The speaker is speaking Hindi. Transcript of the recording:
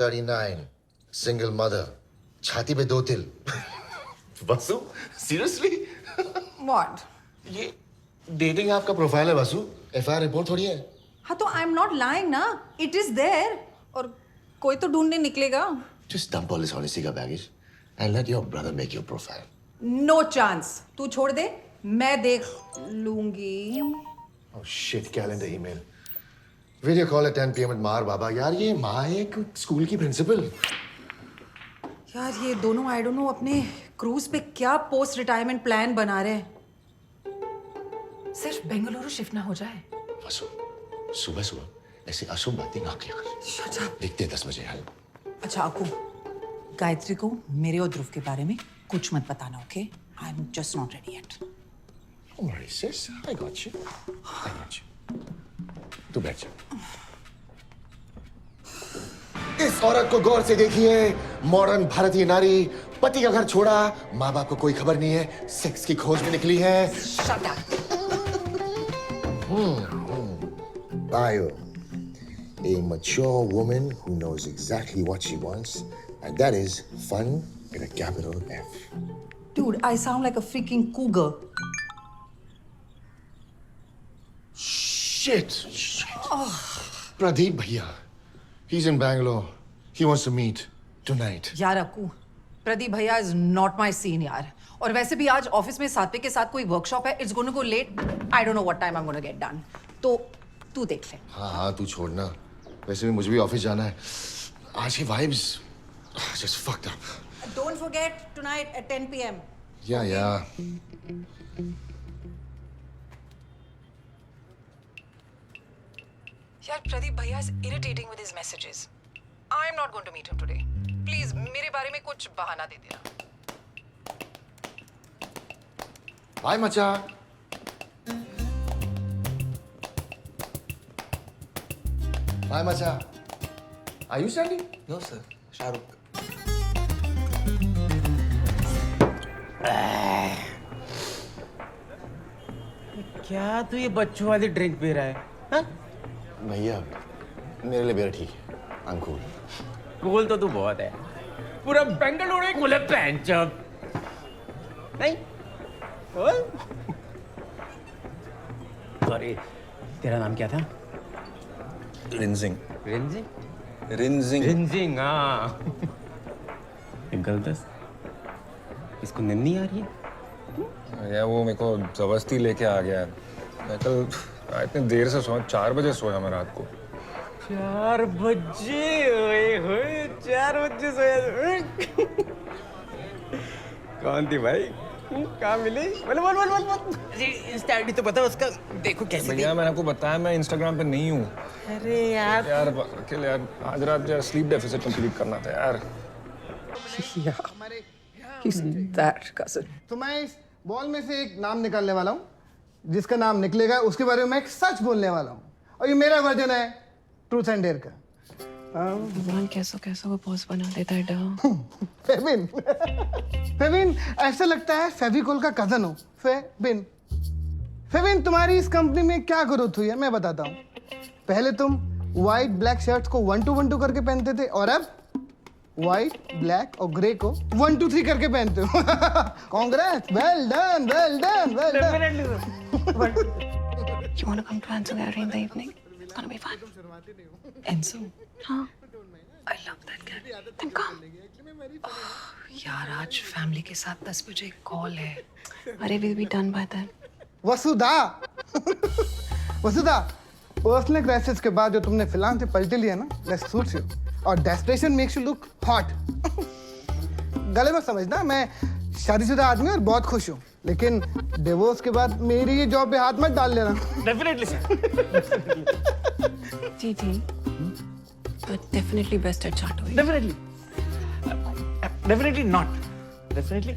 39, single mother, छाती पे 2 तिल। वासु, seriously? What? ये डेटिंग ऐप का प्रोफाइल है वासु, एफआईआर रिपोर्ट थोड़ी है। हाँ तो I'm not lying ना, it is there और कोई तो ढूंढने निकलेगा। Just dump all this honesty का baggage and let your brother make your profile. No chance. तू छोड़ दे, मैं देख लूंगी। Oh shit, calendar email. Video call at 10 PM at Mar Baba. यार ये माँ है एक स्कूल की प्रिंसिपल। यार ये दोनों आई डोंट नो अपने क्रूज पे क्या पोस्ट रिटायरमेंट प्लान बना रहे हैं। सिर्फ बेंगलुरु शिफ्ट ना हो जाए। वासु, सुबह सुबह ऐसी अशुभ बातें ना किया कर। Shut up. दिखते हैं 10 बजे हाल। अच्छा अकू, गायत्री को मेरे और ध्रुव के बारे में कुछ मत बताना, okay? I am just not ready yet. Don't worry, sis. I got you. I got you. तू बैठ जा। इस औरत को गौर से देखिए, मॉडर्न भारतीय नारी, पति का घर छोड़ा, माँ बाप को कोई खबर नहीं है, सेक्स की खोज में निकली है। Shut up. Bio. A mature woman who knows exactly what she wants, and that is fun with a capital F. Dude, I sound like a freaking cougar. Shit! Pradeep Bhaiya. He's in Bangalore. He wants to meet tonight. यार अकू, प्रदीप भैया इज नॉट माई सीन यार। और वैसे भी आज ऑफिस में सात्विक के साथ कोई वर्कशॉप है। It's gonna go let. I don't know what time I am gonna get done. तो तू देख ले। हाँ, तू छोड़ना। वैसे भी मुझे भी ऑफिस जाना है। आज की vibes just fucked up. Don't forget tonight at 10 PM. Yeah. यार प्रदीप भैया is irritating with his messages. I am not going to meet him today. Please मेरे बारे में कुछ बहाना दे देना। Bye, मचा। Bye, मचा। Are you standing? No sir, Shahrukh. क्या तू ये बच्चों वाली ड्रिंक पी रहा है? हाँ? भैया, मेरे लिए बेरा ठीक है। I'm cool. कूल तो तू बहुत है। पूरा बेंगलुरु ही कूल है पैंचप। नहीं? कूल? सॉरी, तेरा नाम क्या था? रिंजिंग। रिंजिंग? रिंजिंग। रिंजिंग, हाँ। एक गल दस, इसको नींद नहीं आ रही है? या वो मेरे को जबरदस्ती लेके आ गया है। मैं कल इतनी देर से सोया, 4 बजे सोया मैं रात को। 4 बजे? ओए होए, 4 बजे सोया। कौन थी भाई? कहाँ मिली? बोल। इंस्टा आईडी तो बता उसका। देखो कैसे भैया मैंने आपको बताया मैं इंस्टाग्राम पे नहीं हूँ। अरे यार अकेले यार आज रात यार स्लीप डेफिसिट कंप्लीट करना था यार। He's that cousin. तो मैं इस बॉल में से एक नाम निकालने वाला हूँ, जिसका नाम निकलेगा उसके बारे में मैं एक सच बोलने वाला हूँ, और ये मेरा वर्जन है ट्रूथ एंड डेयर का। भगवान कैसा वो पॉज बना देता है डा। फेबिन। फेबिन ऐसा लगता है फेविकोल का कजन हो। फेबिन तुम्हारी इस कंपनी में क्या ग्रोथ हुई है मैं बताता हूँ। पहले तुम व्हाइट ब्लैक शर्ट्स को 1 to 1 2 करके पहनते थे, और अब व्हाइट ब्लैक और ग्रे को 1 2 3 करके पहनते हो। Congress, well done. You want to come to Ansu Gallery in the evening? It's gonna be fun. Enzo, Huh? I love that guy. Then come. यार आज फैमिली के साथ 10 बजे कॉल है। Are we'll be done by then. Vasudha. Personal crisis के बाद जो तुमने फिलहाल से पलटी लिया ना, दैट सूट्स यू, और desperation makes you look hot. गले में समझना, मैं शादीशुदा आदमी और बहुत खुश हूँ, लेकिन डिवोर्स के बाद मेरी ये जॉब पे हाथ मत डाल लेना। Definitely sir. Gigi. But definitely best at Chattoi. Definitely not. Definitely.